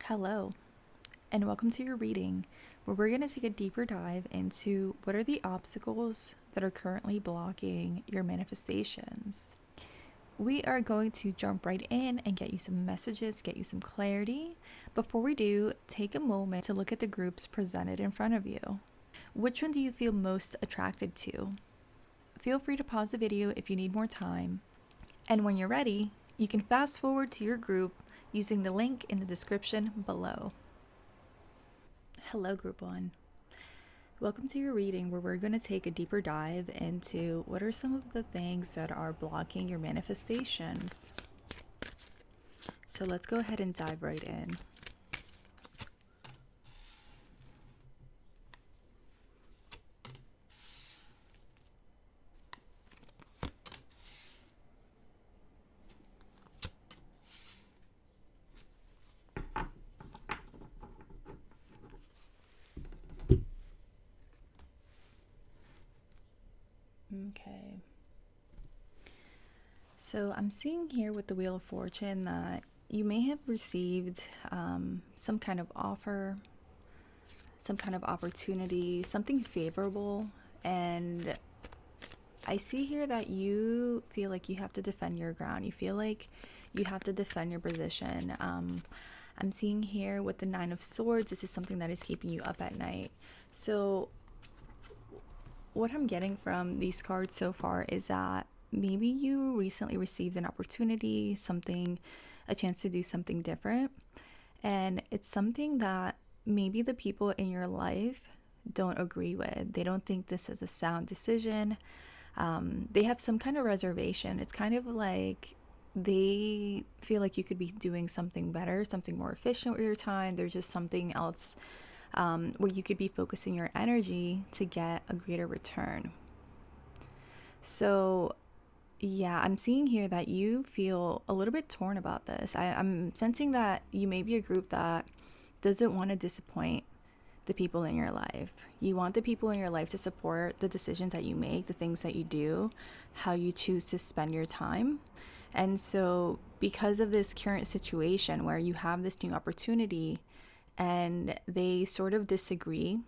Hello, and welcome to your reading, where we're going to take a deeper dive into what are the obstacles that are currently blocking your manifestations. We are going to jump right in and get you some messages, get you some clarity. Before we do, take a moment to look at the groups presented in front of you. Which one do you feel most attracted to? Feel free to pause the video if you need more time. And when you're ready, you can fast forward to your group using the link in the description below. Hello, Group 1. Welcome to your reading, where we're going to take a deeper dive into what are some of the things that are blocking your manifestations. So let's go ahead and dive right in. Okay. So I'm seeing here with the Wheel of Fortune that you may have received some kind of offer, some kind of opportunity, something favorable, and I see here that you feel like you have to defend your ground. You feel like you have to defend your position. I'm seeing here with the Nine of Swords, this is something that is keeping you up at night. So what I'm getting from these cards so far is that maybe you recently received an opportunity, a chance to do something different. And it's something that maybe the people in your life don't agree with. They don't think this is a sound decision. They have some kind of reservation. It's kind of like they feel like you could be doing something better, something more efficient with your time. There's just something else where you could be focusing your energy to get a greater return. So yeah, I'm seeing here that you feel a little bit torn about this. I'm sensing that you may be a group that doesn't want to disappoint the people in your life. You want the people in your life to support the decisions that you make, the things that you do, how you choose to spend your time. And so because of this current situation where you have this new opportunity and they sort of disagree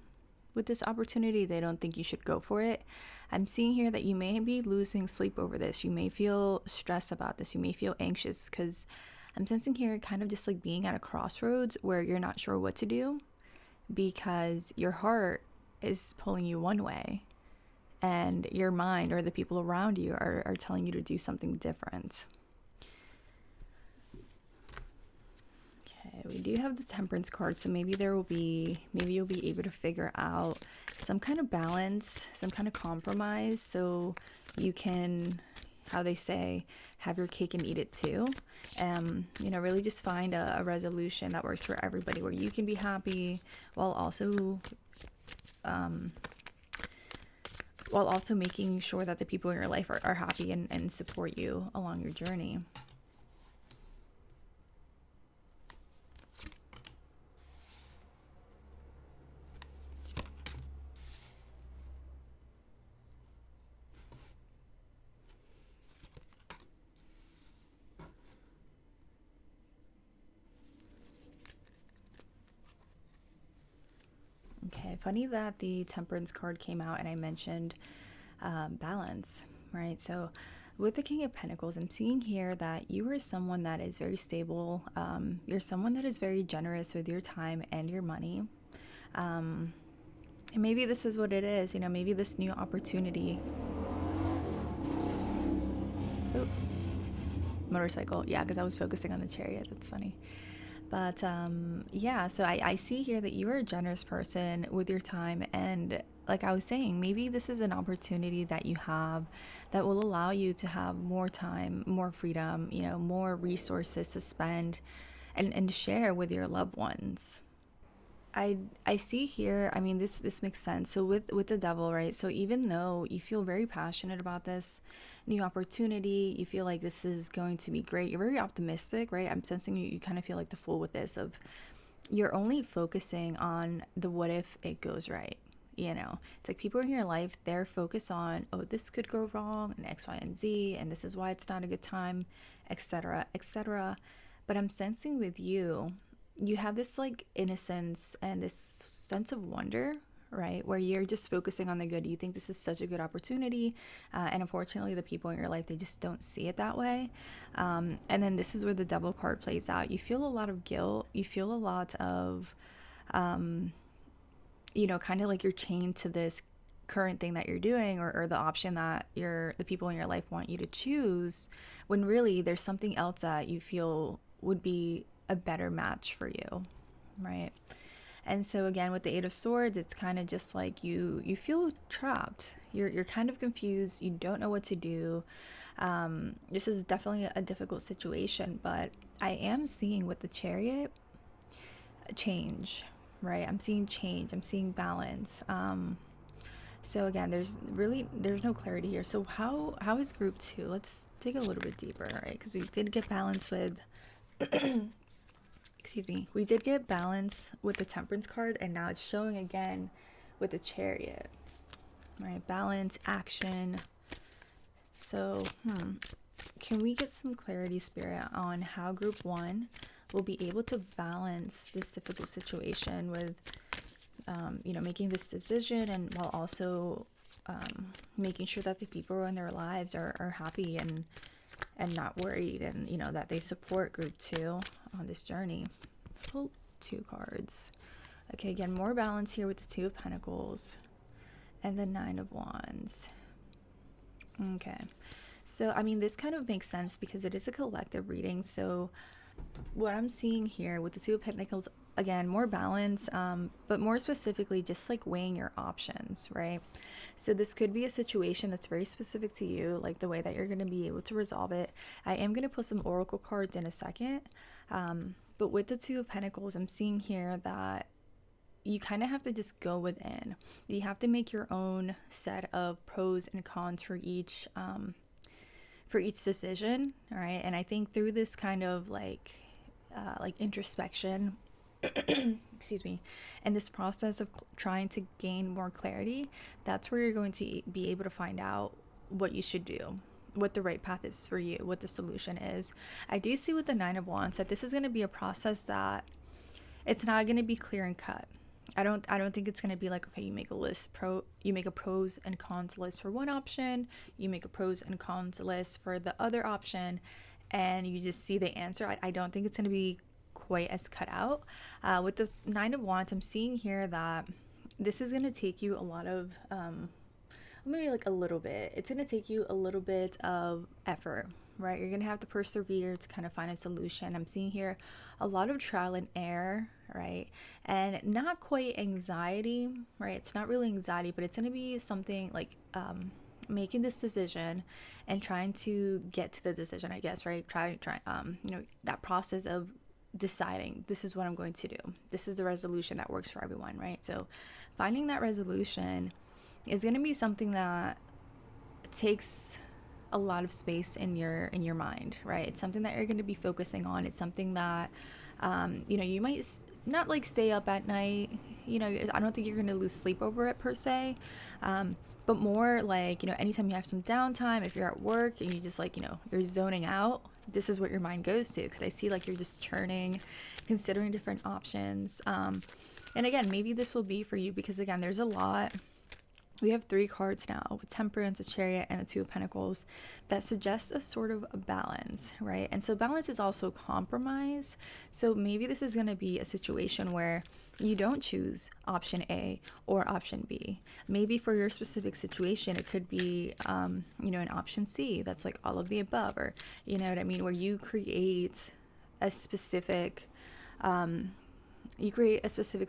with this opportunity, they don't think you should go for it. I'm seeing here that you may be losing sleep over this. You may feel stressed about this. You may feel anxious because I'm sensing here kind of just like being at a crossroads where you're not sure what to do because your heart is pulling you one way and your mind or the people around you are telling you to do something different. Okay, we do have the Temperance card, so maybe you'll be able to figure out some kind of balance, some kind of compromise, so you can, how they say, have your cake and eat it too. Really just find a resolution that works for everybody, where you can be happy while also making sure that the people in your life are happy and support you along your journey. Okay, funny that the Temperance card came out and I mentioned balance, right? So with the King of Pentacles, I'm seeing here that you are someone that is very stable. You're someone that is very generous with your time and your money. And maybe this is what it is, maybe this new opportunity. Ooh, motorcycle. Yeah, because I was focusing on the chariot. That's funny. But yeah, so I see here that you are a generous person with your time. And like I was saying, maybe this is an opportunity that you have that will allow you to have more time, more freedom, more resources to spend and share with your loved ones. I see here, I mean, this makes sense. So with the Devil, right? So even though you feel very passionate about this new opportunity, you feel like this is going to be great, you're very optimistic, right? I'm sensing you kind of feel like the fool with this, of you're only focusing on the what if it goes right. It's like people in your life, they're focused on, oh, this could go wrong and X, Y, and Z, and this is why it's not a good time, etc., etc. But I'm sensing with you you have this like innocence and this sense of wonder, right? Where you're just focusing on the good. You think this is such a good opportunity. And unfortunately, the people in your life, they just don't see it that way. And then this is where the devil card plays out. You feel a lot of guilt. You feel a lot of, kind of like you're chained to this current thing that you're doing, or the option that the people in your life want you to choose, when really there's something else that you feel would be a better match for you, right? And so again, with the Eight of Swords, it's kind of just like you feel trapped. You're kind of confused. You don't know what to do. This is definitely a difficult situation, but I am seeing with the Chariot a change, right? I'm seeing change. I'm seeing balance. So again, there's no clarity here. So how is group 2? Let's dig a little bit deeper, right? Because we did get balance with excuse me, we did get balance with the Temperance card, and now it's showing again with the Chariot, right? Balance, action. So, can we get some clarity, Spirit, on how group 1 will be able to balance this difficult situation with, making this decision, and while also making sure that the people in their lives are happy and not worried, and that they support group 2 on this journey. Pull 2 cards. Okay, again, more balance here with the 2 of Pentacles and the 9 of Wands. Okay, so I mean, this kind of makes sense because it is a collective reading. So what I'm seeing here with the 2 of Pentacles, again, more balance, but more specifically, just like weighing your options, right? So this could be a situation that's very specific to you, like the way that you're going to be able to resolve it. I am going to put some oracle cards in a second, but with the 2 of Pentacles, I'm seeing here that you kind of have to just go within. You have to make your own set of pros and cons for each decision, all right? And I think through this kind of like introspection, excuse me, and this process of trying to gain more clarity, that's where you're going to be able to find out what you should do, what the right path is for you, what the solution is. I do see with the 9 of Wands that this is going to be a process that it's not going to be clear and cut. I don't think it's going to be like, okay, you make a pros and cons list for one option, you make a pros and cons list for the other option, and you just see the answer. I don't think it's going to be quite as cut out. With the 9 of Wands, I'm seeing here that this is going to take you a lot of, maybe like a little bit. It's going to take you a little bit of effort, right? You're going to have to persevere to kind of find a solution. I'm seeing here a lot of trial and error, right? And not quite anxiety, right? It's not really anxiety, but it's going to be something like making this decision and trying to get to the decision, I guess, right? Try that process of deciding, this is what I'm going to do. This is the resolution that works for everyone, right? So finding that resolution is going to be something that takes a lot of space in your mind, right? It's something that you're going to be focusing on. It's something that you might not like stay up at night. I don't think you're going to lose sleep over it per se, but more like, anytime you have some downtime, if you're at work and you just like, you're zoning out, this is what your mind goes to, because I see like you're just churning, considering different options. And again, maybe this will be for you because again, there's a lot. We have 3 cards now with Temperance, a Chariot, and the 2 of Pentacles that suggest a sort of a balance, right? And so balance is also compromise. So maybe this is going to be a situation where you don't choose option A or option B. Maybe for your specific situation, it could be, an option C that's like all of the above, or, you know what I mean, where you create a specific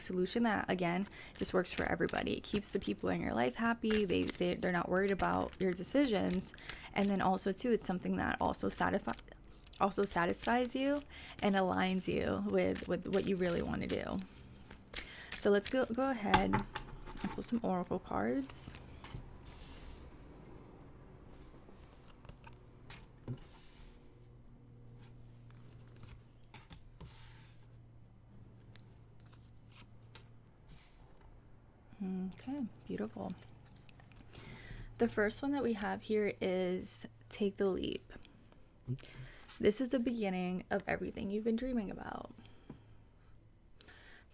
solution that again just works for everybody. It keeps the people in your life happy. They're not worried about your decisions, and then also too, it's something that also satisfies you and aligns you with what you really want to do. So let's go ahead and pull some oracle cards. Okay, beautiful. The first one that we have here is take the leap. This is the beginning of everything you've been dreaming about.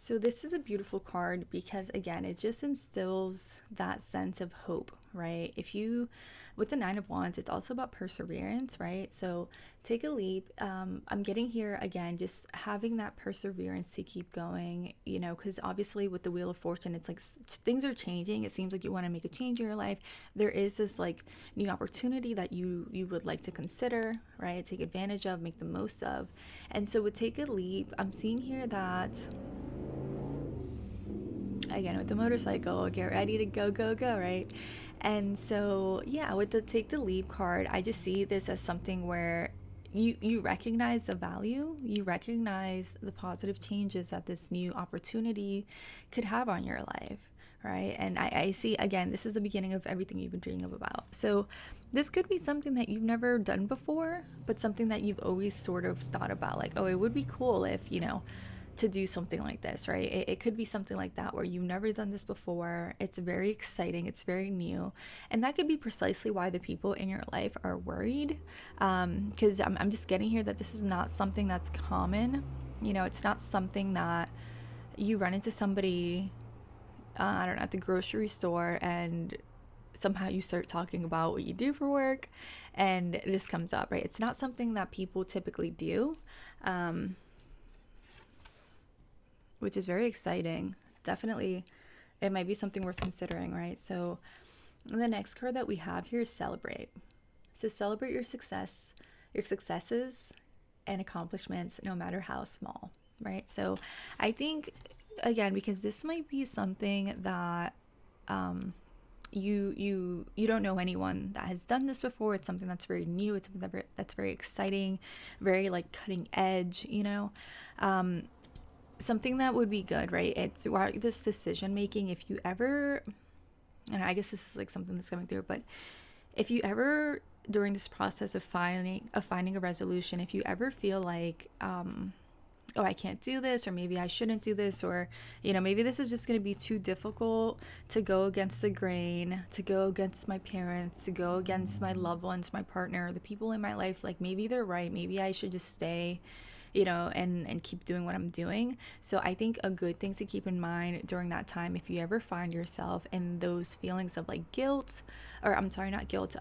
So this is a beautiful card because again, it just instills that sense of hope, right? If you, with the Nine of Wands, it's also about perseverance, right? So take a leap. I'm getting here again, just having that perseverance to keep going, you know, because obviously with the Wheel of Fortune, it's like things are changing. It seems like you want to make a change in your life. There is this like new opportunity that you would like to consider, right? Take advantage of, make the most of. And so with take a leap, I'm seeing here that again with the motorcycle, get ready to go go go, right? And so yeah, with the take the leap card, I just see this as something where you recognize the value, you recognize the positive changes that this new opportunity could have on your life, right? And I see again, this is the beginning of everything you've been dreaming about. So this could be something that you've never done before, but something that you've always sort of thought about, like, oh, it would be cool if, you know, to do something like this, right? It could be something like that where you've never done this before. It's very exciting, it's very new. And that could be precisely why the people in your life are worried. Because I'm just getting here that this is not something that's common. You know, it's not something that you run into somebody, I don't know, at the grocery store and somehow you start talking about what you do for work and this comes up, right? It's not something that people typically do. Which is very exciting. Definitely, it might be something worth considering, right? So, the next card that we have here is celebrate. So, celebrate your success, your successes and accomplishments, no matter how small, right? So, I think, again, because this might be something that you don't know anyone that has done this before. It's something that's very new. It's something that's very exciting, very like cutting edge, you know. Something that would be good, right? It's throughout this decision making, if you ever, and I guess this is like something that's coming through, but if you ever during this process of finding a resolution, if you ever feel like oh, I can't do this, or maybe I shouldn't do this, or you know, maybe this is just going to be too difficult to go against the grain, to go against my parents, to go against my loved ones, my partner, the people in my life, like maybe they're right, maybe I should just stay, you know, and keep doing what I'm doing. So I think a good thing to keep in mind during that time, if you ever find yourself in those feelings of like guilt, or I'm sorry, not guilt,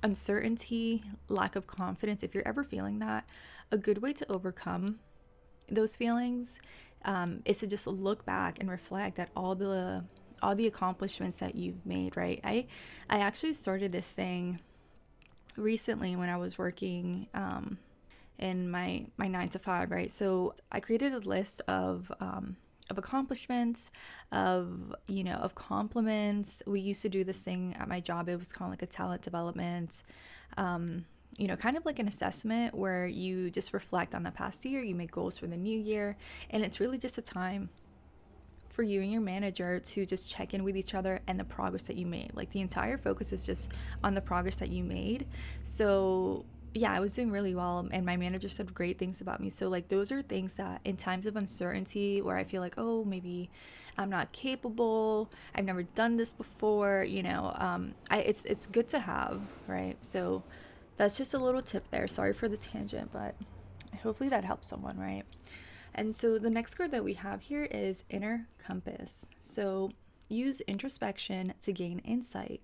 uncertainty, lack of confidence, if you're ever feeling that, a good way to overcome those feelings is to just look back and reflect at all the accomplishments that you've made, right? I actually started this thing recently when I was working in my 9 to 5, right? So I created a list of accomplishments, of, you know, of compliments. We used to do this thing at my job. It was called like a talent development, you know, kind of like an assessment where you just reflect on the past year, you make goals for the new year, and it's really just a time for you and your manager to just check in with each other and the progress that you made. Like the entire focus is just on the progress that you made. So yeah, I was doing really well and my manager said great things about me. So like those are things that in times of uncertainty where I feel like, oh, maybe I'm not capable, I've never done this before, you know, it's good to have, right? So that's just a little tip there. Sorry for the tangent, but hopefully that helps someone, right? And so the next card that we have here is Inner Compass. So use introspection to gain insight.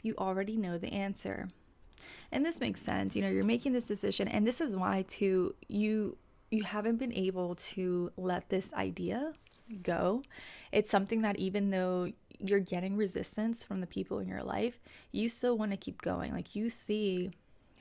You already know the answer. And this makes sense. You know, you're making this decision, and this is why too you haven't been able to let this idea go. It's something that even though you're getting resistance from the people in your life, you still want to keep going. Like you see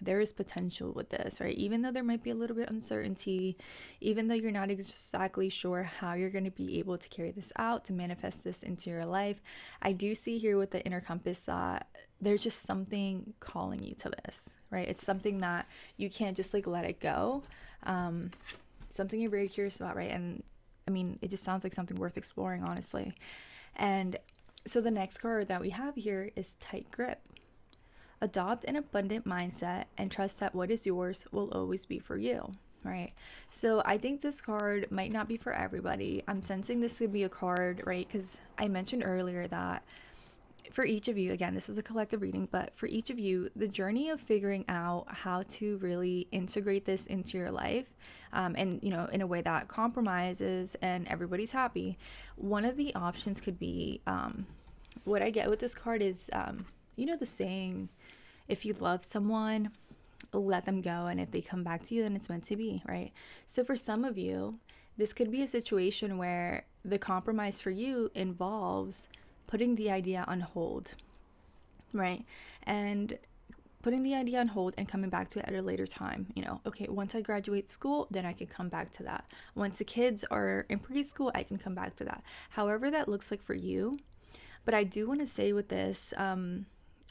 there is potential with this, right? Even though there might be a little bit of uncertainty, even though you're not exactly sure how you're going to be able to carry this out, to manifest this into your life, I do see here with the Inner Compass that there's just something calling you to this, right? It's something that you can't just like let it go. Something you're very curious about, right? And I mean, it just sounds like something worth exploring, honestly. And so the next card that we have here is Tight Grip. Adopt an abundant mindset and trust that what is yours will always be for you, right? So I think this card might not be for everybody. I'm sensing this could be a card, right? Because I mentioned earlier that for each of you, again, this is a collective reading, but for each of you, the journey of figuring out how to really integrate this into your life, and in a way that compromises and everybody's happy. One of the options could be, what I get with this card is, the saying, if you love someone, let them go, and if they come back to you, then it's meant to be, right? So for some of you, this could be a situation where the compromise for you involves putting the idea on hold, right? And putting the idea on hold and coming back to it at a later time. Okay, once I graduate school, then I can come back to that. Once the kids are in preschool, I can come back to that. However that looks like for you. But I do want to say with this,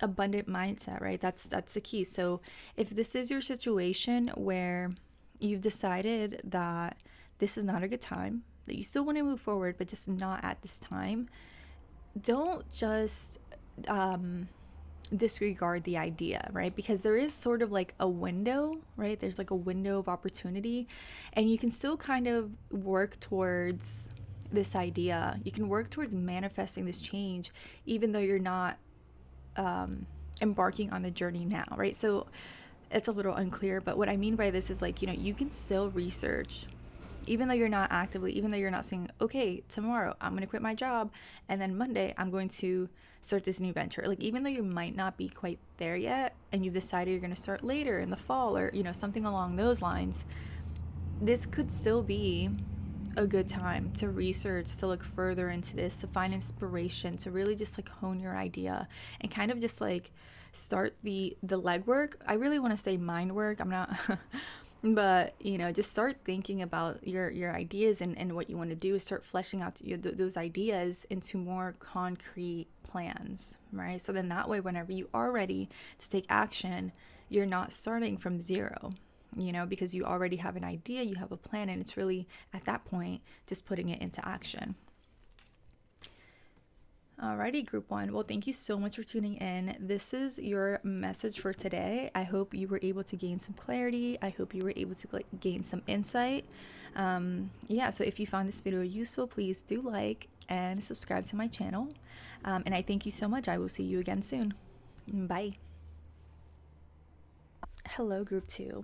abundant mindset, right? That's the key. So if this is your situation where you've decided that this is not a good time, that you still want to move forward, but just not at this time, don't just disregard the idea, right? Because there is sort of like a window, right? There's like a window of opportunity, and you can still kind of work towards this idea. You can work towards manifesting this change, even though you're not embarking on the journey now, right? So it's a little unclear, but what I mean by this is like, you can still research, even though you're not actively, even though you're not saying, okay, tomorrow I'm going to quit my job, and then Monday I'm going to start this new venture. Like, even though you might not be quite there yet, and you've decided you're going to start later in the fall, or, something along those lines, this could still be a good time to research, to look further into this, to find inspiration, to really just like hone your idea and kind of just like start the legwork. I really want to say mind work. I'm not but just start thinking about your ideas and what you want to do. Start fleshing out those ideas into more concrete plans, right? So then that way, whenever you are ready to take action, you're not starting from zero, because you already have an idea, you have a plan, and it's really at that point just putting it into action. Alrighty, group one. Well, thank you so much for tuning in. This is your message for today. I hope you were able to gain some clarity. I hope you were able to gain some insight. So if you found this video useful, please do like and subscribe to my channel. And I thank you so much. I will see you again soon. Bye. Hello, group two,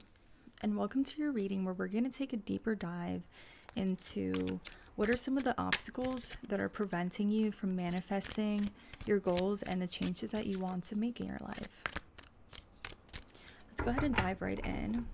and welcome to your reading where we're going to take a deeper dive into what are some of the obstacles that are preventing you from manifesting your goals and the changes that you want to make in your life. Let's go ahead and dive right in.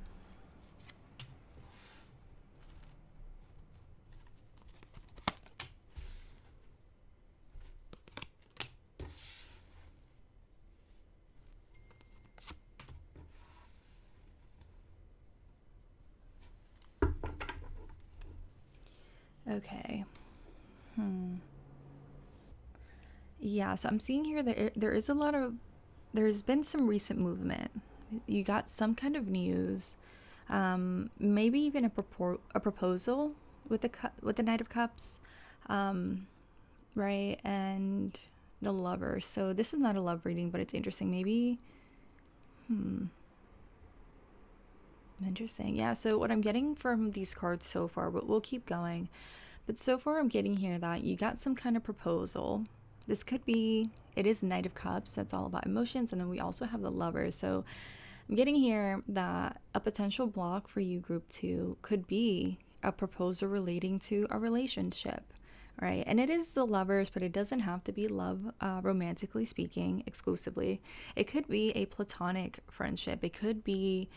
Okay. Yeah, so I'm seeing here that there's been some recent movement. You got some kind of news, maybe even a proposal with the Knight of Cups, right, and the Lover. So this is not a love reading, but it's interesting. Maybe, interesting. Yeah, so what I'm getting from these cards so far, but we'll keep going. But so far I'm getting here that you got some kind of proposal. This could be, it is Knight of Cups. That's all about emotions. And then we also have the Lover. So I'm getting here that a potential block for you, group two, could be a proposal relating to a relationship, right? And it is the Lovers, but it doesn't have to be love, romantically speaking, exclusively. It could be a platonic friendship. It could be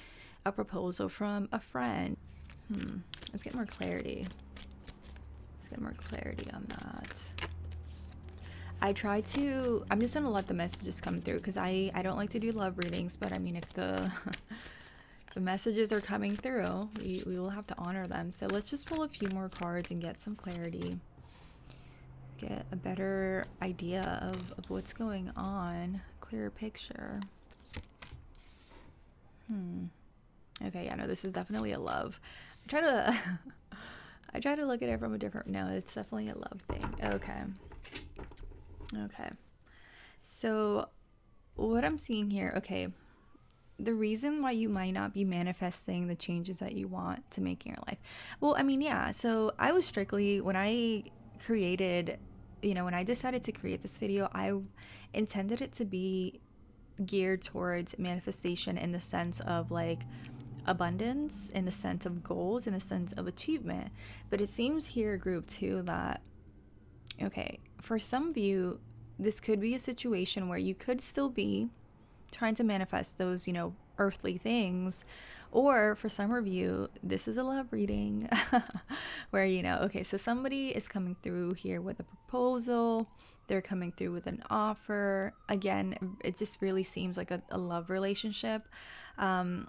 a proposal from a friend. Let's get more clarity. Get more clarity on that. I'm just gonna let the messages come through because I don't like to do love readings, but I mean, if the the messages are coming through, we will have to honor them. So let's just pull a few more cards and get some clarity, get a better idea of what's going on, clearer picture. Okay, yeah, no, this is definitely a love. I try to look at it from a different, no, it's definitely a love thing. Okay. So what I'm seeing here, okay, the reason why you might not be manifesting the changes that you want to make in your life. Well, I mean, yeah, so I was strictly, when I created when I decided to create this video, I intended it to be geared towards manifestation in the sense of like abundance, in the sense of goals, in the sense of achievement. But it seems here, group two, that okay, for some of you, this could be a situation where you could still be trying to manifest those, earthly things. Or for some of you, this is a love reading where, okay, so somebody is coming through here with a proposal, they're coming through with an offer. Again, it just really seems like a love relationship. Oh,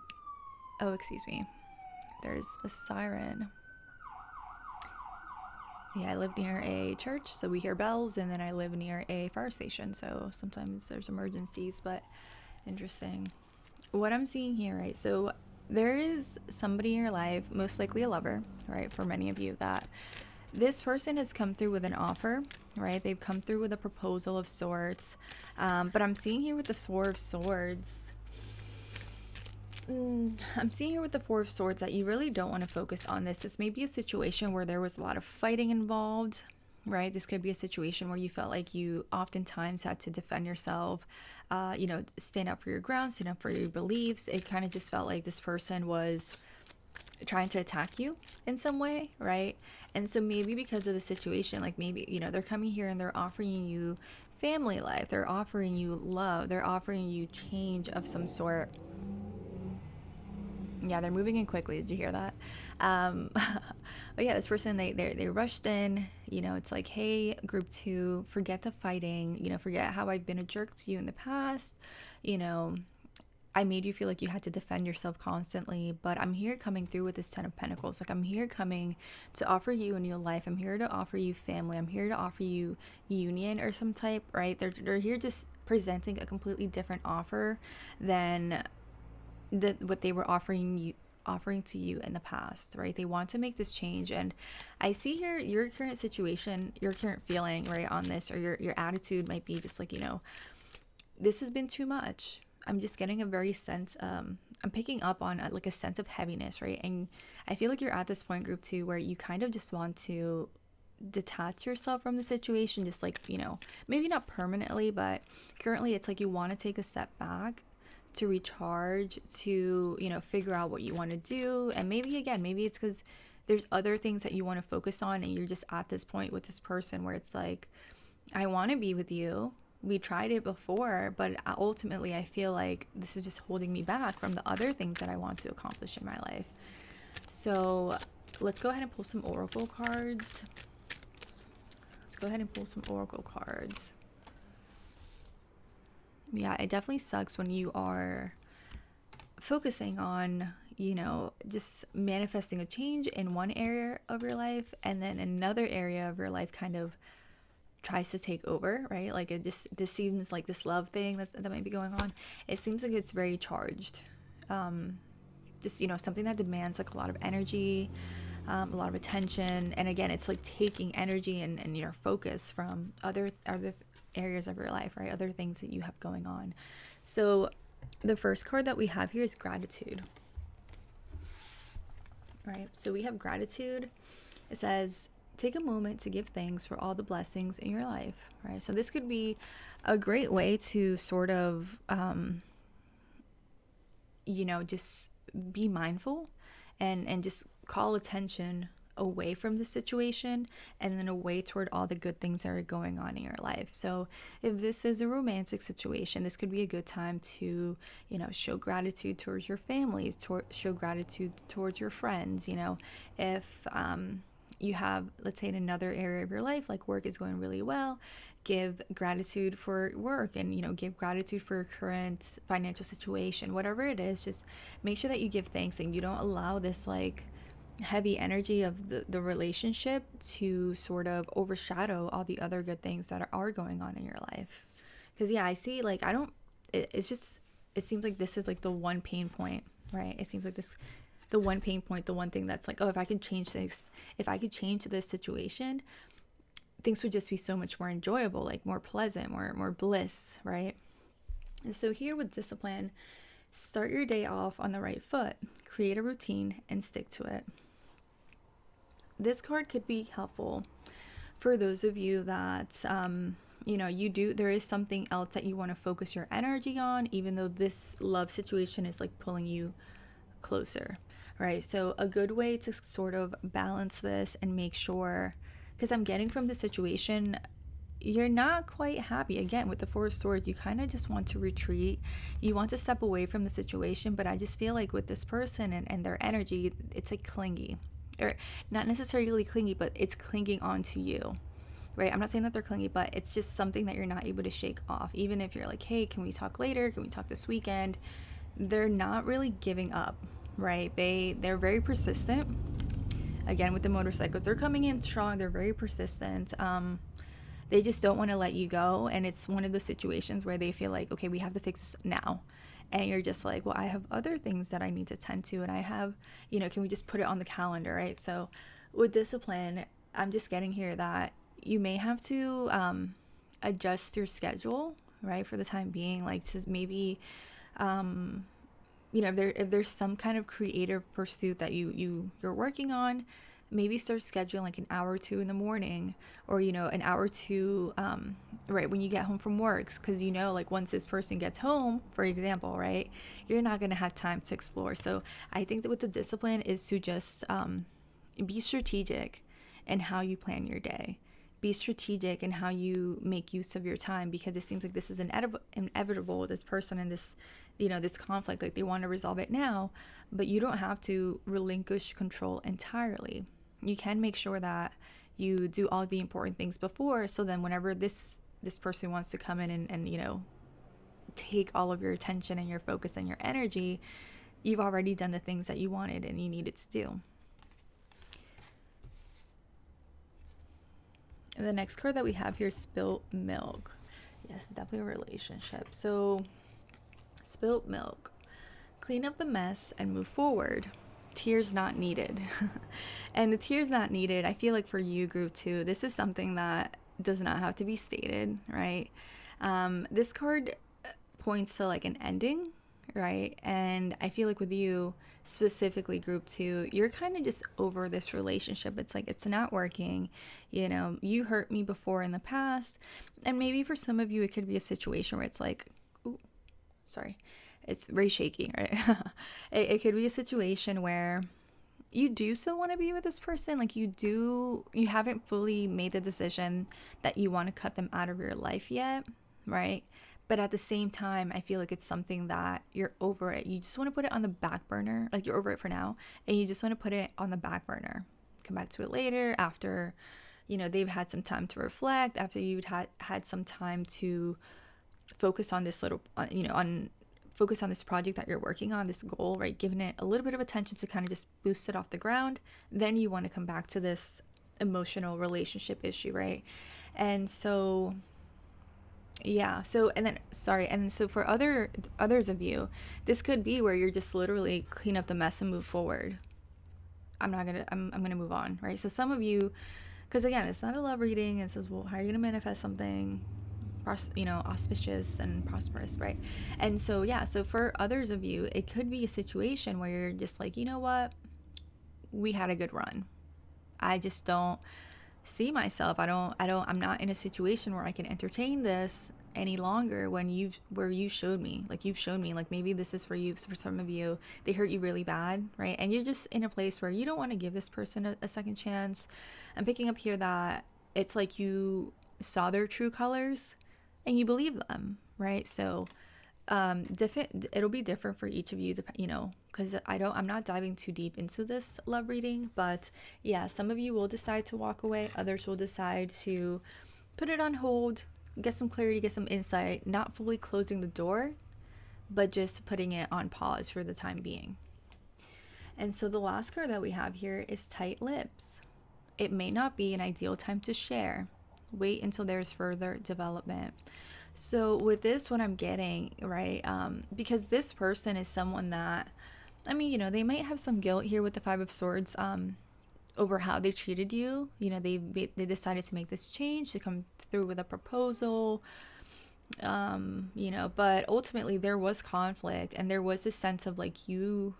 excuse me. There's a siren. Yeah, I live near a church, so we hear bells, and then I live near a fire station, so sometimes there's emergencies, but interesting. What I'm seeing here, right? So there is somebody in your life, most likely a lover, right? For many of you, that this person has come through with an offer, right? They've come through with a proposal of sorts. But I'm seeing here with the Four of Swords. I'm seeing here with the Four of Swords that you really don't want to focus on this. This may be a situation where there was a lot of fighting involved, right? This could be a situation where you felt like you oftentimes had to defend yourself, stand up for your ground, stand up for your beliefs. It kind of just felt like this person was trying to attack you in some way, right? And so maybe because of the situation, like maybe, they're coming here and they're offering you family life, they're offering you love, they're offering you change of some sort. Yeah, they're moving in quickly. Did you hear that? But yeah, this person, they rushed in. It's like, hey, group two, forget the fighting. Forget how I've been a jerk to you in the past. I made you feel like you had to defend yourself constantly, but I'm here coming through with this Ten of Pentacles. Like, I'm here coming to offer you a new life. I'm here to offer you family. I'm here to offer you union or some type, right? They're here just presenting a completely different offer than what they were offering to you in the past, right? They want to make this change. And I see here your current situation, your current feeling, right, on this, or your attitude might be just like, this has been too much. I'm just getting a very sense, I'm picking up on like a sense of heaviness, right? And I feel like you're at this point, group two, where you kind of just want to detach yourself from the situation, just like, maybe not permanently, but currently it's like you want to take a step back to recharge, to figure out what you want to do. And maybe it's because there's other things that you want to focus on, and you're just at this point with this person where it's like, I want to be with you, we tried it before, but ultimately I feel like this is just holding me back from the other things that I want to accomplish in my life. So let's go ahead and pull some oracle cards. Yeah, it definitely sucks when you are focusing on, just manifesting a change in one area of your life, and then another area of your life kind of tries to take over, right? Like this seems like this love thing that might be going on. It seems like it's very charged. Just, something that demands like a lot of energy, a lot of attention. And again, it's like taking energy and your focus from other areas of your life, right? Other things that you have going on. So the first card that we have here is gratitude, right? So we have gratitude. It says, take a moment to give thanks for all the blessings in your life, right? So this could be a great way to sort of, just be mindful and just call attention away from the situation and then away toward all the good things that are going on in your life. So if this is a romantic situation, this could be a good time to, show gratitude towards your family, show gratitude towards your friends. If you have, let's say, in another area of your life, like work is going really well, give gratitude for work, and give gratitude for your current financial situation. Whatever it is, just make sure that you give thanks and you don't allow this like heavy energy of the relationship to sort of overshadow all the other good things that are going on in your life. Because I see like it seems like this is like the one pain point, right? It seems like the one pain point, the one thing that's like, oh, if I could change this situation, things would just be so much more enjoyable, like more pleasant, more bliss, right? And so here with discipline, start your day off on the right foot, create a routine and stick to it. This card could be helpful For those of you that, there is something else that you want to focus your energy on, even though this love situation is like pulling you closer, right? So, a good way to sort of balance this and make sure, because I'm getting from the situation, you're not quite happy. Again, with the Four of Swords, you kind of just want to retreat. You want to step away from the situation, but I just feel like with this person and their energy, it's like clingy. Or not necessarily clingy, but it's clinging onto you, right? I'm not saying that they're clingy, but it's just something that you're not able to shake off. Even if you're like, hey, can we talk later? Can we talk this weekend? They're not really giving up, right? They're very persistent. Again, with the motorcycles, they're coming in strong. They're very persistent. They just don't want to let you go, and it's one of the situations where they feel like, okay, we have to fix this now. And you're just like, well, I have other things that I need to tend to, and I have, can we just put it on the calendar, right? So with discipline, I'm just getting here that you may have to adjust your schedule, right, for the time being, like to maybe if there's some kind of creative pursuit that you're working on, maybe start scheduling like an hour or two in the morning, or an hour or two right when you get home from work, because like once this person gets home, for example, right, you're not going to have time to explore. So I think that with the discipline is to just be strategic in how you plan your day. Be strategic in how you make use of your time, because it seems like this is inevitable, this person and this this conflict, like they want to resolve it now, but you don't have to relinquish control entirely. You can make sure that you do all the important things before, so then whenever this person wants to come in and take all of your attention and your focus and your energy, you've already done the things that you wanted and you needed to do. And the next card that we have here is Spilt Milk. Yes, definitely a relationship. So spilt milk. Clean up the mess and move forward. Tears not needed. And the tears not needed, I feel like for you, group 2, this is something that does not have to be stated, right? This card points to like an ending, right? And I feel like with you, specifically group 2, you're kind of just over this relationship. It's like, it's not working. You hurt me before in the past. And maybe for some of you, it could be a situation where it's like, sorry, it's very shaky, right? It could be a situation where you do still want to be with this person, like you haven't fully made the decision that you want to cut them out of your life yet, right? But at the same time, I feel like it's something that you're over it. You just want to put it on the back burner, like you're over it for now, and you just want to put it on the back burner. Come back to it later after, they've had some time to reflect, after you've had some time to focus on this focus on this project that you're working on, this goal, right? Giving it a little bit of attention to kind of just boost it off the ground. Then you want to come back to this emotional relationship issue, right? And so, yeah. So, and so for others of you, this could be where you're just literally clean up the mess and move forward. I'm gonna move on, right? So some of you, because again, it's not a love reading. It says, well, how are you gonna manifest something auspicious and prosperous, right? And so, yeah, so for others of you, it could be a situation where you're just like, you know what, we had a good run. I just don't see myself. I'm not in a situation where I can entertain this any longer where you showed me, like maybe this is for you. For some of you, they hurt you really bad, right? And you're just in a place where you don't want to give this person a second chance. I'm picking up here that it's like you saw their true colors and you believe them, right? So it'll be different for each of you, because I'm not diving too deep into this love reading, but yeah, some of you will decide to walk away, others will decide to put it on hold, get some clarity, get some insight, not fully closing the door, but just putting it on pause for the time being. And so the last card that we have here is Tight Lips. It may not be an ideal time to share. Wait until there's further development. So with this, what I'm getting, right, because this person is someone that, they might have some guilt here with the Five of Swords over how they treated you. They decided to make this change, to come through with a proposal, but ultimately there was conflict, and there was this sense of like you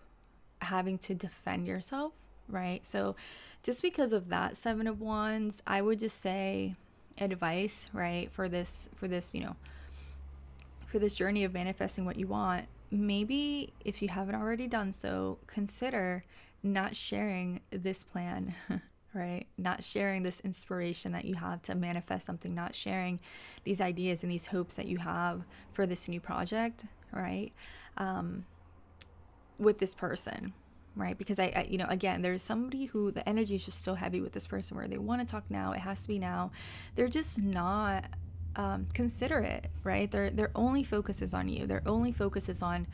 having to defend yourself, right? So just because of that Seven of Wands, I would just say advice, right, for this journey of manifesting what you want, maybe if you haven't already done so, consider not sharing this plan, right? Not sharing this inspiration that you have to manifest something, not sharing these ideas and these hopes that you have for this new project, right? With this person, right? Because again, there's somebody who the energy is just so heavy with this person where they want to talk now, it has to be now. They're just not considerate, right? Their only focus is on you. Their only focus is on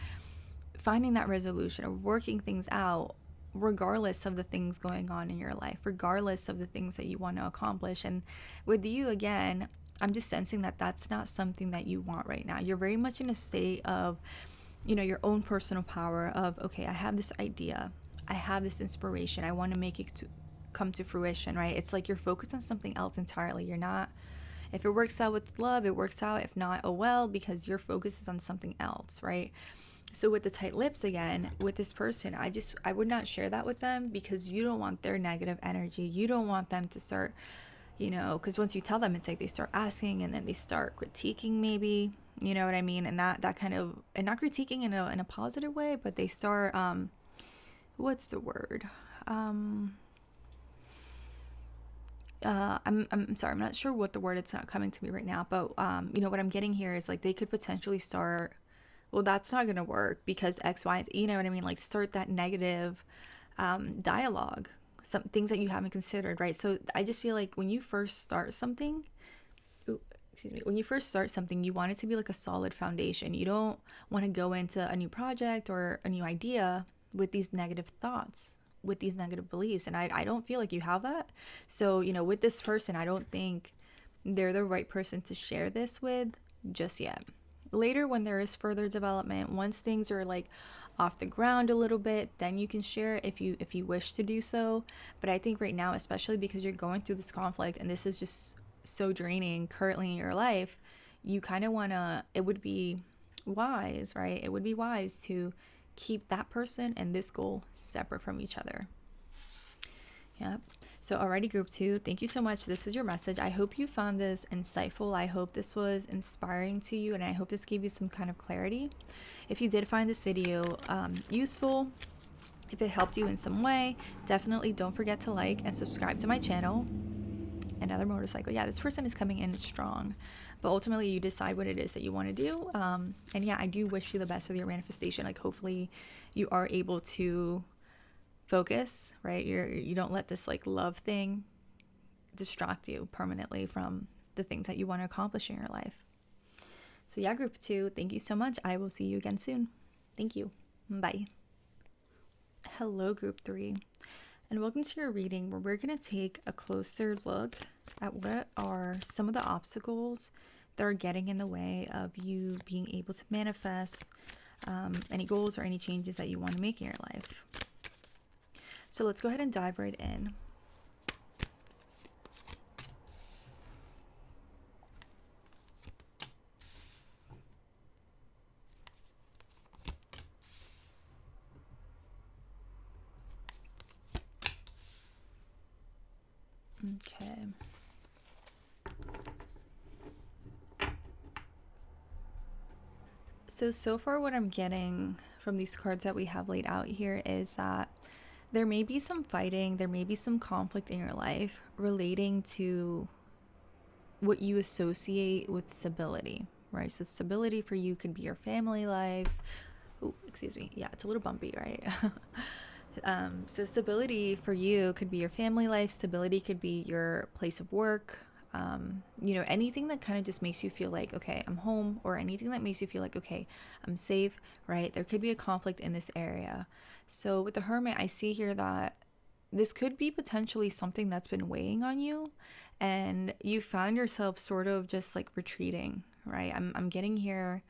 finding that resolution or working things out, regardless of the things going on in your life, regardless of the things that you want to accomplish. And with you, again, I'm just sensing that that's not something that you want right now. You're very much in a state of, your own personal power of, okay, I have this idea, I have this inspiration, I want to make it come to fruition, right? It's like you're focused on something else entirely. You're not, if it works out with love, it works out. If not, oh well, because your focus is on something else, right? So with the tight lips again, with this person, I would not share that with them, because you don't want their negative energy. You don't want them to start, because once you tell them, it's like they start asking and then they start critiquing maybe, you know what I mean? And that kind of, and not critiquing in a positive way, but they start, what's the word? I'm sorry, I'm not sure what the word, it's not coming to me right now, but what I'm getting here is like they could potentially start, well, that's not gonna work because X, Y, and Z, you know what I mean? Like start that negative dialogue, some things that you haven't considered, right? So I just feel like when you first start something, when you first start something, you want it to be like a solid foundation. You don't want to go into a new project or a new idea with these negative thoughts, with these negative beliefs. And I don't feel like you have that. So, with this person, I don't think they're the right person to share this with just yet. Later, when there is further development, once things are like off the ground a little bit, then you can share if you wish to do so. But I think right now, especially because you're going through this conflict and this is just so draining currently in your life, you kind of want to, it would be wise, right? It would be wise to keep that person and this goal separate from each other. Yep. So alrighty, group 2, thank you so much. This is your message. I hope you found this insightful. I hope this was inspiring to you, and I hope this gave you some kind of clarity. If you did find this video useful, if it helped you in some way, definitely don't forget to like and subscribe to my channel. Another motorcycle. Yeah, this person is coming in strong, but ultimately you decide what it is that you want to do. And yeah, I do wish you the best with your manifestation. Like hopefully you are able to focus, right? You don't let this like love thing distract you permanently from the things that you want to accomplish in your life. So yeah, group 2, thank you so much. I will see you again soon. Thank you. Bye. Hello, group 3. And welcome to your reading, where we're going to take a closer look at what are some of the obstacles that are getting in the way of you being able to manifest any goals or any changes that you want to make in your life. So let's go ahead and dive right in. Okay. So far what I'm getting from these cards that we have laid out here is that there may be some fighting, there may be some conflict in your life relating to what you associate with stability, right? So stability for you could be your family life. Oh, excuse me. Yeah, it's a little bumpy, right? So stability for you could be your family life. Stability could be your place of work. Anything that kind of just makes you feel like, okay, I'm home, or anything that makes you feel like, okay, I'm safe, right? There could be a conflict in this area. So with the Hermit, I see here that this could be potentially something that's been weighing on you, and you found yourself sort of just like retreating, right? I'm getting here.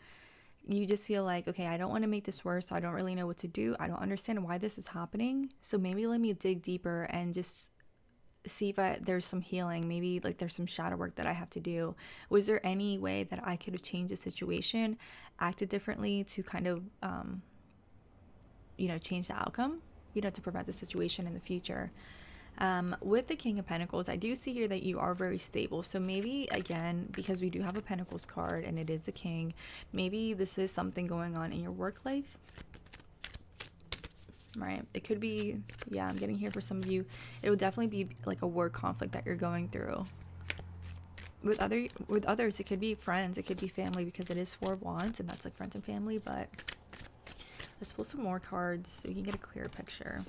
You just feel like, okay, I don't want to make this worse. So I don't really know what to do. I don't understand why this is happening. So maybe let me dig deeper and just see if there's some healing. Maybe like there's some shadow work that I have to do. Was there any way that I could have changed the situation, acted differently to kind of, change the outcome? to prevent the situation in the future. With the King of Pentacles, I do see here that you are very stable. So maybe, again, because we do have a Pentacles card and it is a king, maybe this is something going on in your work life, right? It could be, yeah, I'm getting here for some of you. It would definitely be like a work conflict that you're going through. With others, it could be friends, it could be family, because it is Four of Wands and that's like friends and family. But let's pull some more cards so you can get a clearer picture.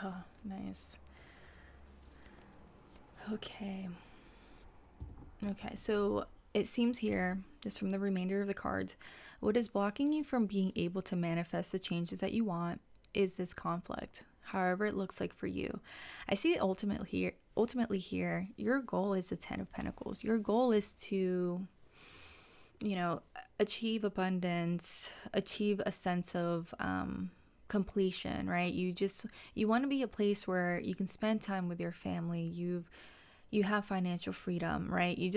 Oh, nice. Okay. Okay, so it seems here, just from the remainder of the cards, what is blocking you from being able to manifest the changes that you want is this conflict, however it looks like for you. I see ultimately here, your goal is the Ten of Pentacles. Your goal is to, achieve abundance, achieve a sense of completion, right? You want to be a place where you can spend time with your family. You have financial freedom, right? You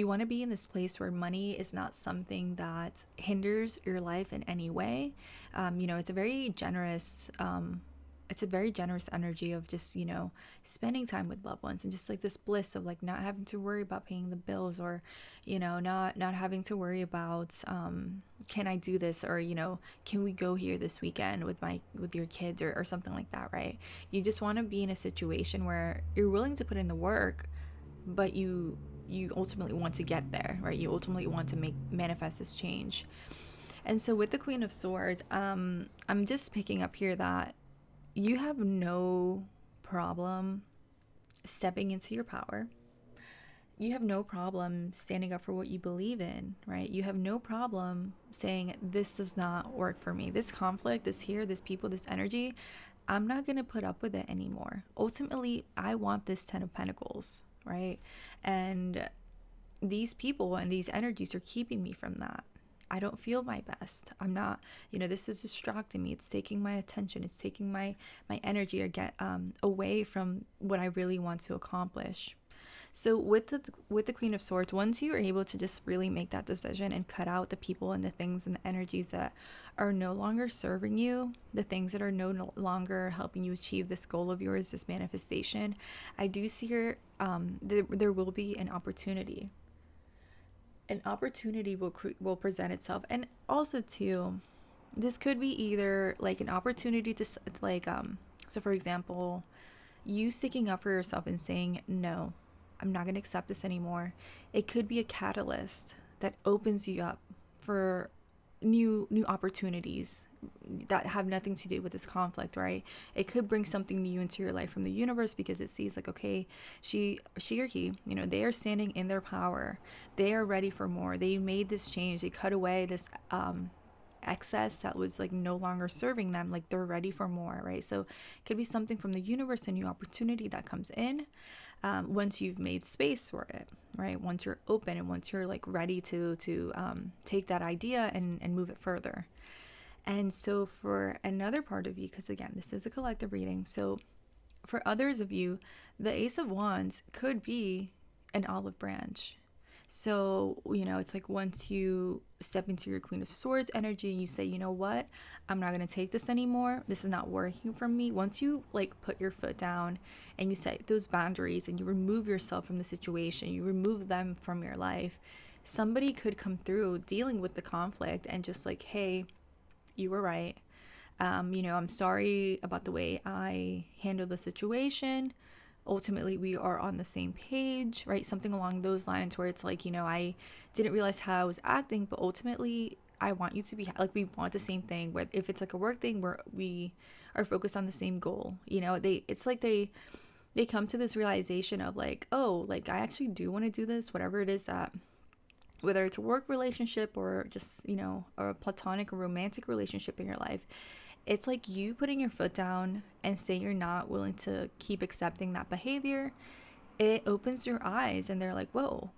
want to be in this place where money is not something that hinders your life in any way. It's a very generous energy of just, spending time with loved ones, and just like this bliss of like not having to worry about paying the bills, or, not having to worry about, can I do this, or, can we go here this weekend with your kids, or something like that, right? You just want to be in a situation where you're willing to put in the work, but you ultimately want to get there, right? You ultimately want to manifest this change. And so with the Queen of Swords, I'm just picking up here that you have no problem stepping into your power. You have no problem standing up for what you believe in, right? You have no problem saying, this does not work for me. This conflict, this people, this energy, I'm not going to put up with it anymore. Ultimately, I want this Ten of Pentacles, right? And these people and these energies are keeping me from that. I don't feel my best. I'm not, this is distracting me. It's taking my attention. It's taking my energy, or get away from what I really want to accomplish. So with the Queen of Swords, once you are able to just really make that decision and cut out the people and the things and the energies that are no longer serving you, the things that are no longer helping you achieve this goal of yours, this manifestation, I do see here there will be an opportunity. An opportunity will present itself. And also too, this could be either like an opportunity to like so for example, you sticking up for yourself and saying, no, I'm not going to accept this anymore. It could be a catalyst that opens you up for new opportunities that have nothing to do with this conflict, right? It could bring something new into your life from the universe, because it sees like, okay, she or he, they are standing in their power. They are ready for more. They made this change. They cut away this excess that was like no longer serving them. Like, they're ready for more, right? So it could be something from the universe, a new opportunity that comes in once you've made space for it, right? Once you're open, and once you're like ready to take that idea and move it further. And so for another part of you, because again, this is a collective reading, so for others of you, the Ace of Wands could be an olive branch. So, it's like once you step into your Queen of Swords energy and you say, you know what, I'm not going to take this anymore. This is not working for me. Once you like put your foot down and you set those boundaries and you remove yourself from the situation, you remove them from your life, somebody could come through dealing with the conflict and just like, hey, you were right. I'm sorry about the way I handled the situation. Ultimately, we are on the same page, right? Something along those lines, where it's like, I didn't realize how I was acting, but ultimately I want you to be like, we want the same thing. Where if it's like a work thing where we are focused on the same goal, it's like they come to this realization of like, oh, like I actually do want to do this, whatever it is that, whether it's a work relationship or just, or a platonic or romantic relationship in your life, it's like you putting your foot down and saying you're not willing to keep accepting that behavior. It opens your eyes and they're like, whoa,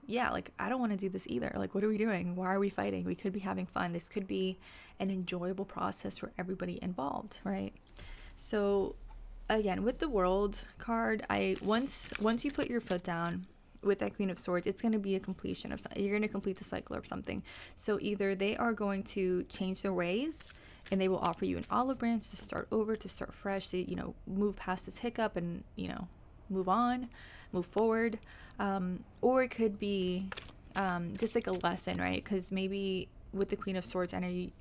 yeah, like I don't want to do this either. Like, what are we doing? Why are we fighting? We could be having fun. This could be an enjoyable process for everybody involved, right? So again, with the World card, I once you put your foot down with that Queen of Swords, it's going to be a completion of something. You're going to complete the cycle of something. So either they are going to change their ways and they will offer you an olive branch to start over, to start fresh, to, move past this hiccup and, move on, move forward. Or it could be just like a lesson, right? Because maybe with the Queen of Swords energy,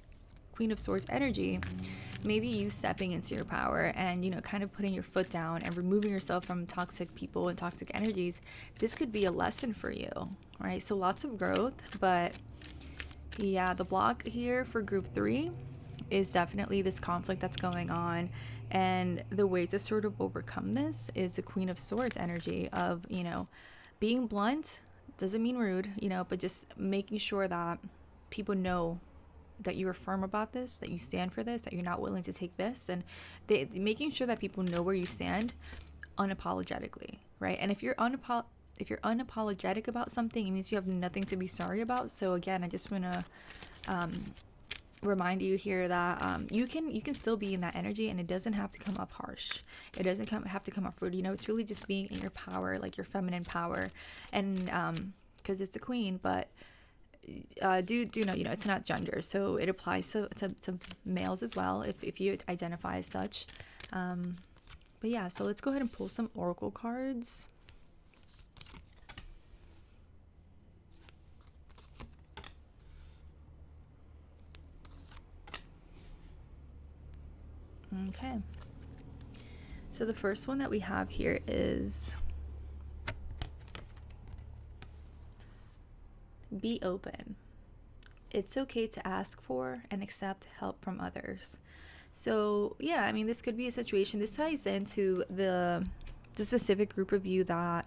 maybe you stepping into your power and, kind of putting your foot down and removing yourself from toxic people and toxic energies. This could be a lesson for you, right? So lots of growth, but yeah, the block here for group 3 is definitely this conflict that's going on. And the way to sort of overcome this is the Queen of Swords energy of, being blunt doesn't mean rude, but just making sure that people know that you are firm about this, that you stand for this, that you're not willing to take this, and making sure that people know where you stand unapologetically, right? And if you're unapologetic about something, it means you have nothing to be sorry about. So again, I just want to remind you here that you can still be in that energy, and it doesn't have to come up harsh. It doesn't have to come up rude. It's really just being in your power, like your feminine power, and because it's a queen, but do know, it's not gender, so it applies to males as well if you identify as such. But yeah, so let's go ahead and pull some oracle cards. Okay, so the first one that we have here is be open. It's okay to ask for and accept help from others. So yeah, I mean, this could be a situation. This ties into the specific group of you that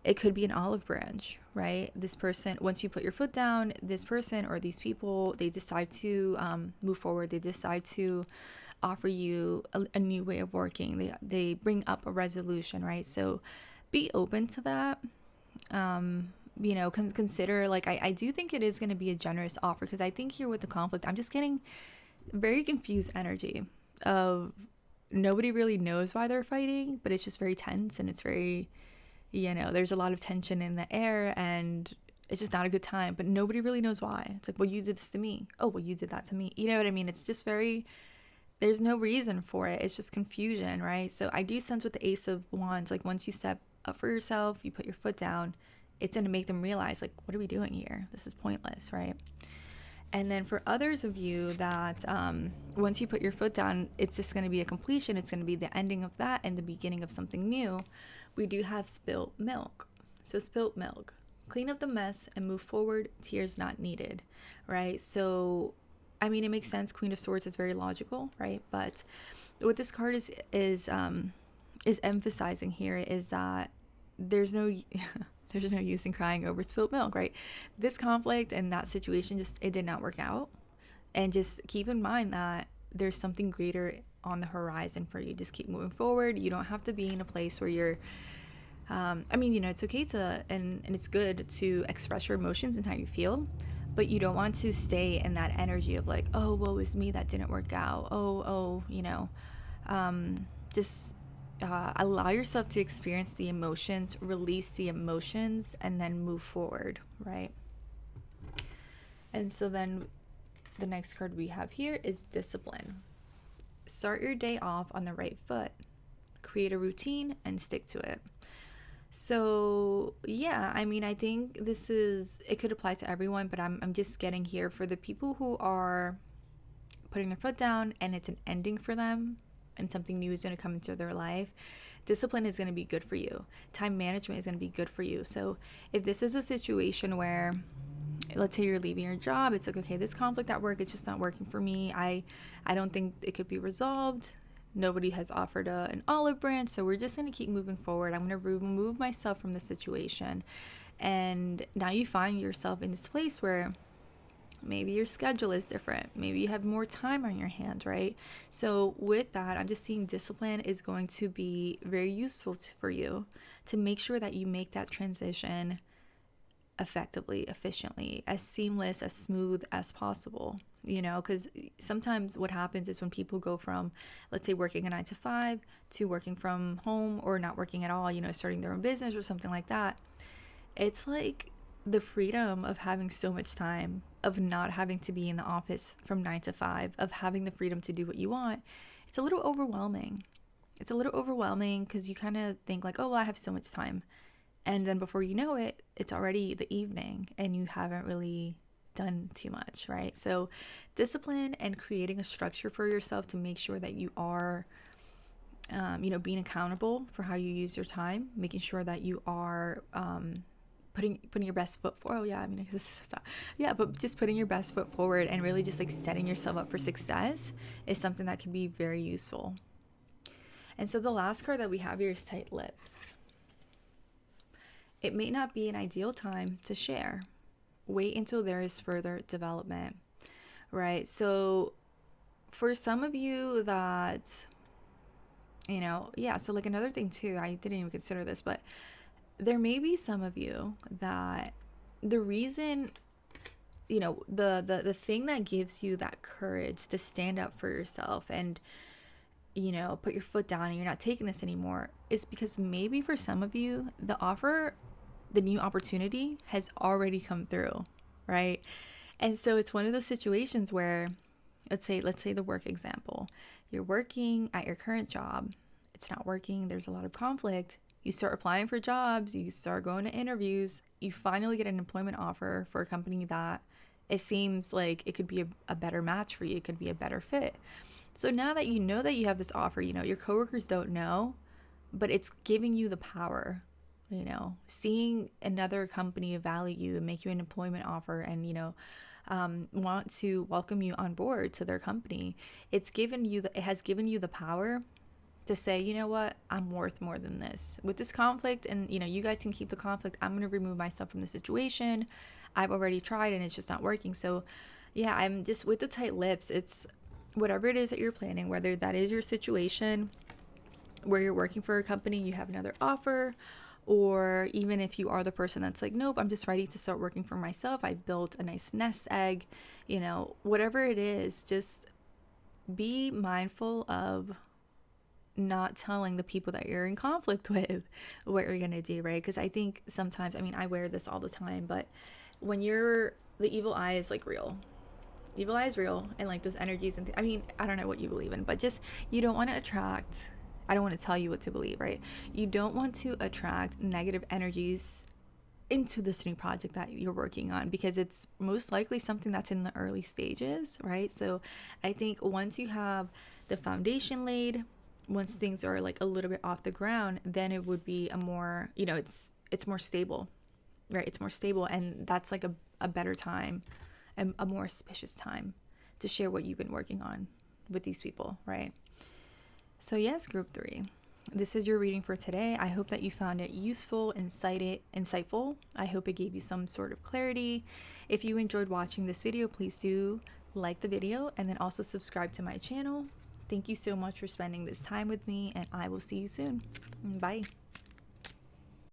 it could be an olive branch, right? This person, once you put your foot down, this person or these people, they decide to move forward. They decide to offer you a new way of working. They bring up a resolution, right? So be open to that. Consider, like, I do think it is going to be a generous offer, because I think here with the conflict, I'm just getting very confused energy of nobody really knows why they're fighting, but it's just very tense, and it's very, there's a lot of tension in the air, and it's just not a good time, but nobody really knows why. It's like, well, you did this to me. Oh, well, you did that to me. You know what I mean? It's just very, there's no reason for it. It's just confusion, right? So I do sense with the Ace of Wands, like, once you step up for yourself, you put your foot down, it's going to make them realize, like, what are we doing here? This is pointless, right? And then for others of you that once you put your foot down, it's just going to be a completion. It's going to be the ending of that and the beginning of something new. We do have spilt milk. So spilt milk. Clean up the mess and move forward. Tears not needed, right? So, I mean, it makes sense. Queen of Swords is very logical, right? But what this card is emphasizing here is that there's no there's no use in crying over spilled milk, right? This conflict and that situation, it did not work out. And just keep in mind that there's something greater on the horizon for you. Just keep moving forward. You don't have to be in a place where you're, it's okay to, and it's good to express your emotions and how you feel, but you don't want to stay in that energy of like, oh, woe is me, that didn't work out. Just allow yourself to experience the emotions, release the emotions, and then move forward, right? And so then the next card we have here is discipline. Start your day off on the right foot. Create a routine and stick to it. So yeah, I mean, I think it could apply to everyone, but I'm just getting here for the people who are putting their foot down and it's an ending for them, and something new is going to come into their life. Discipline is going to be good for you. Time management is going to be good for you. So if this is a situation where, let's say you're leaving your job, it's like, okay, this conflict at work, it's just not working for me. I don't think it could be resolved. Nobody has offered an olive branch, so we're just going to keep moving forward. I'm going to remove myself from the situation. And now you find yourself in this place where maybe your schedule is different. Maybe you have more time on your hands, right? So with that, I'm just seeing discipline is going to be very useful for you to make sure that you make that transition effectively, efficiently, as seamless, as smooth as possible. Because sometimes what happens is when people go from, let's say, working a 9 to 5 to working from home or not working at all, starting their own business or something like that, it's like the freedom of having so much time, of not having to be in the office from 9 to 5, of having the freedom to do what you want. It's a little overwhelming. It's a little overwhelming because you kind of think like, oh, well, I have so much time. And then before you know it, it's already the evening and you haven't really done too much, right? So discipline and creating a structure for yourself to make sure that you are, being accountable for how you use your time, making sure that you are putting your best foot forward. Oh yeah, I mean, yeah, but just putting your best foot forward and really just like setting yourself up for success is something that can be very useful. And so the last card that we have here is tight lips. It may not be an ideal time to share. Wait until there is further development, right? So for some of you that, so like another thing too, I didn't even consider this, but there may be some of you that the reason, the thing that gives you that courage to stand up for yourself and, put your foot down and you're not taking this anymore is because maybe for some of you, the new opportunity has already come through, right? And so it's one of those situations where, let's say the work example, you're working at your current job, it's not working, there's a lot of conflict. You start applying for jobs, you start going to interviews, you finally get an employment offer for a company that it seems like it could be a better match for you, it could be a better fit. So now that you know that you have this offer, your coworkers don't know, but it's giving you the power, seeing another company value you and make you an employment offer and, want to welcome you on board to their company. It has given you the power to say, you know what, I'm worth more than this. With this conflict, and you guys can keep the conflict, I'm going to remove myself from the situation. I've already tried and it's just not working. So yeah, I'm just with the tight lips. It's whatever it is that you're planning, whether that is your situation where you're working for a company, you have another offer, or even if you are the person that's like, nope, I'm just ready to start working for myself. I built a nice nest egg, whatever it is, just be mindful of not telling the people that you're in conflict with what you're going to do, right? Because I think sometimes, I wear this all the time, but when the evil eye is like real. Evil eye is real, and like those energies and I don't know what you believe in, but just you don't want to attract, I don't want to tell you what to believe, right? You don't want to attract negative energies into this new project that you're working on because it's most likely something that's in the early stages, right? So I think once you have the foundation laid, once things are like a little bit off the ground, then it would be a more, it's more stable, right? It's more stable, and that's like a better time and a more auspicious time to share what you've been working on with these people, right? So yes, group 3, this is your reading for today. I hope that you found it useful, insightful. I hope it gave you some sort of clarity. If you enjoyed watching this video, please do like the video and then also subscribe to my channel. Thank you so much for spending this time with me, and I will see you soon. Bye.